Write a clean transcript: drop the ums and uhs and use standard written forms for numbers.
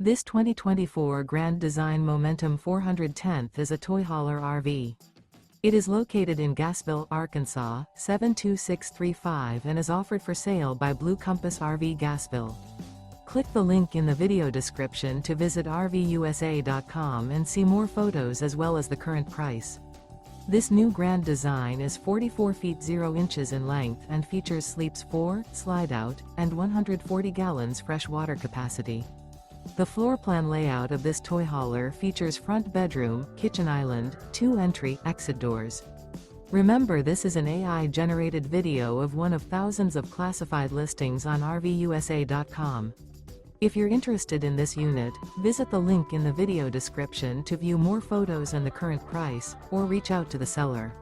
This 2024 Grand Design Momentum 410th is a toy hauler RV. It is located in Gassville, Arkansas, 72635 and is offered for sale by Blue Compass RV Gassville. Click the link in the video description to visit RVUSA.com and see more photos as well as the current price. This new Grand Design is 44 feet 0 inches in length and features sleeps 4, slide-out, and 140 gallons fresh water capacity. The floor plan layout of this toy hauler features front bedroom, kitchen island, 2 entry/exit doors. Remember, this is an AI-generated video of one of thousands of classified listings on RVUSA.com. If you're interested in this unit, visit the link in the video description to view more photos and the current price, or reach out to the seller.